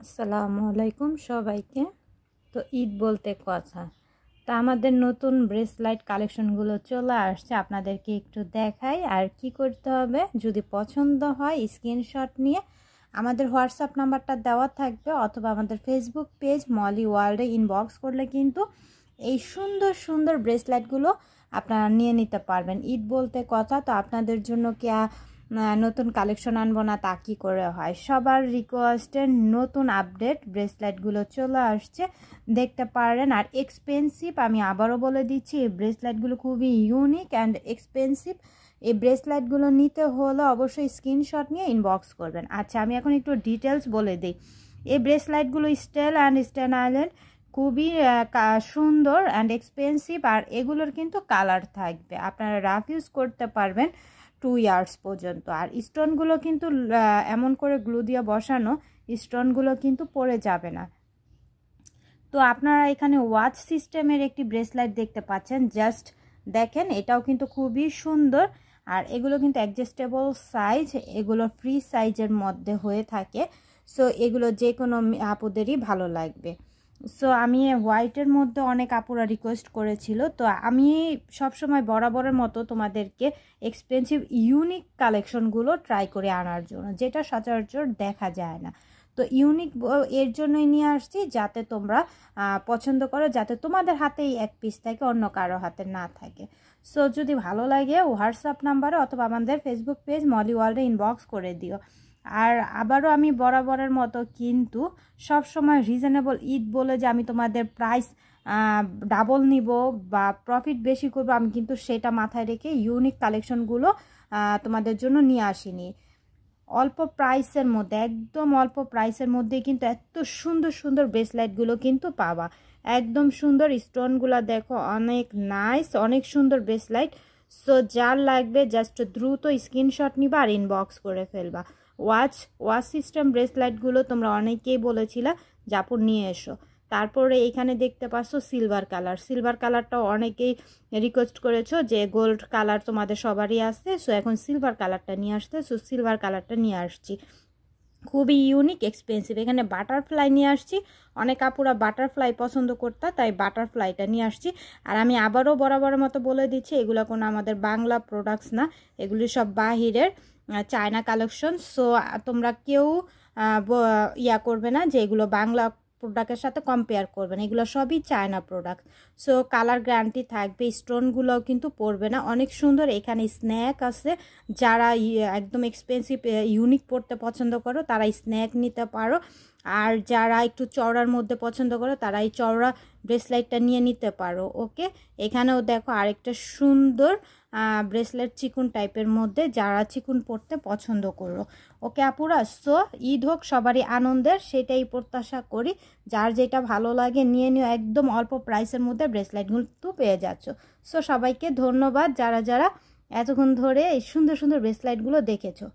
আসসালামু আলাইকুম সবাইকে। তো ঈদ বলতে কথা, তো আমাদের নতুন ব্রেসলাইট কালেকশনগুলো চলে আসছে, আপনাদেরকে একটু দেখাই। আর কি করতে হবে, যদি পছন্দ হয় স্ক্রিনশট নিয়ে আমাদের হোয়াটসঅ্যাপ নাম্বারটা দেওয়া থাকবে, অথবা আমাদের ফেসবুক পেজ মলি ওয়ার্ল্ডে ইনবক্স করলে কিন্তু এই সুন্দর সুন্দর ব্রেসলাইটগুলো আপনারা নিয়ে নিতে পারবেন। ঈদ বলতে কথা, তো আপনাদের জন্য কি নতুন কালেকশন আনবো না তা কি করে হয়, সবার রিকোয়েস্টের নতুন আপডেট ব্রেসলেটগুলো চলে আসছে, দেখতে পারেন। আর এক্সপেন্সিভ, আমি আবারও বলে দিচ্ছি, এই ব্রেসলেটগুলো খুবই ইউনিক অ্যান্ড এক্সপেন্সিভ। এই ব্রেসলেটগুলো নিতে হলে অবশ্যই স্ক্রিনশট নিয়ে ইনবক্স করবেন। আচ্ছা, আমি এখন একটু ডিটেলস বলে দিই। এই ব্রেসলেটগুলো স্টেল অ্যান্ড স্টেন আইল্যান্ড, খুবই সুন্দর অ্যান্ড এক্সপেন্সিভ। আর এগুলোর কিন্তু কালার থাকবে, আপনারা রাফ ইউজ করতে পারবেন 2 ইয়ার্স পর্যন্ত। আর স্টোনগুলো কিন্তু এমন করে গ্লু দিয়ে বসানো, স্টোনগুলো কিন্তু পড়ে যাবে না। তো আপনারা এখানে ওয়াচ সিস্টেমের একটি ব্রেসলেট দেখতে পাচ্ছেন, জাস্ট দেখেন, এটাও কিন্তু খুবই সুন্দর। আর এগুলো কিন্তু অ্যাডজাস্টেবল সাইজ, এগুলো ফ্রি সাইজের মধ্যে হয়ে থাকে। সো এগুলো যে কোনো আপুদেরই ভালো লাগবে। সো আমি হোয়াইটের মধ্যে অনেক আপুরা রিকোয়েস্ট করেছিল, তো আমি সবসময় বরাবরের মতো তোমাদেরকে এক্সপেন্সিভ ইউনিক কালেকশনগুলো ট্রাই করে আনার জন্য, যেটা সচরাচর দেখা যায় না। তো ইউনিক এর জন্যই নিয়ে আসছি, যাতে তোমরা পছন্দ করো, যাতে তোমাদের হাতেই এক পিস থাকে, অন্য কারো হাতে না থাকে। সো যদি ভালো লাগে হোয়াটসঅ্যাপ নাম্বারে অথবা আমাদের ফেসবুক পেজ মলি ওয়ার্ল্ডে ইনবক্স করে দিও। আর আবারও আমি বরাবরের মতো কিন্তু সব সময় রিজনেবল ঈদ বলে যে আমি তোমাদের প্রাইস ডাবল নিব বা প্রফিট বেশি করব, আমি কিন্তু সেটা মাথায় রেখে ইউনিক কালেকশনগুলো তোমাদের জন্য নিয়ে আসিনি। অল্প প্রাইসের মধ্যে, একদম অল্প প্রাইসের মধ্যে কিন্তু এত সুন্দর সুন্দর ব্রেসলেটগুলো কিন্তু পাবা, একদম সুন্দর। স্টোনগুলো দেখো অনেক নাইস, অনেক সুন্দর ব্রেসলেট। সো যার লাগবে জাস্ট দ্রুত স্ক্রিনশট নিবা আর ইনবক্স করে ফেলবা। ওয়াচ সিস্টেম ব্রেসলেটগুলো তোমরা অনেকেই বলেছিলা জাপুর নিয়ে এসো। তারপরে এখানে দেখতে পাচ্ছ সিলভার কালারটাও অনেকেই রিকোয়েস্ট করেছো যে গোল্ড কালার তোমাদের সবারই আসছে, সো এখন সিলভার কালারটা নিয়ে আসতে, সো সিলভার কালারটা নিয়ে আসছি। খুবই ইউনিক এক্সপেন্সিভ। এখানে বাটারফ্লাই নিয়ে আসছি, অনেক আপুরা বাটারফ্লাই পছন্দ করতা, তাই বাটারফ্লাইটা নিয়ে আসছি। আর আমি আবারও বরাবরের মতো বলে দিচ্ছি, এগুলো কোনো আমাদের বাংলা প্রোডাক্টস না, এগুলি সব বাহিরের চায়না কালেকশন। সো তোমরা কেউ করবে না যে এগুলো বাংলা প্রোডাক্টের সাথে কম্পেয়ার করবেন, এগুলো সবই China product. So colour guarantee থাকবে, স্টোনগুলোও কিন্তু পড়বে না, অনেক সুন্দর। এখানে স্ন্যাক আছে, যারা একদম এক্সপেন্সিভ ইউনিক পড়তে পছন্দ করো তারা স্ন্যাক নিতে পারো। আর যারা একটু চওড়ার মধ্যে পছন্দ করো তারা এই চওড়া ব্রেসলেটটা নিয়ে নিতে পারো। ওকে, এখানেও দেখো আরেকটা সুন্দর ব্রেসলেট চিকুন টাইপের মধ্যে, যারা চিকুন পরতে পছন্দ করো। ওকে আপুরা, সো ঈদ হোক সবারই আনন্দের, সেটাই প্রত্যাশা করি। যার যেটা ভালো লাগে নিয়ে নিও, একদম অল্প প্রাইসের মধ্যে ব্রেসলেটগুলো তো পেয়ে যাচ্ছ। সো সবাইকে ধন্যবাদ যারা যারা এতক্ষণ ধরে এই সুন্দর সুন্দর ব্রেসলেটগুলো দেখেছো।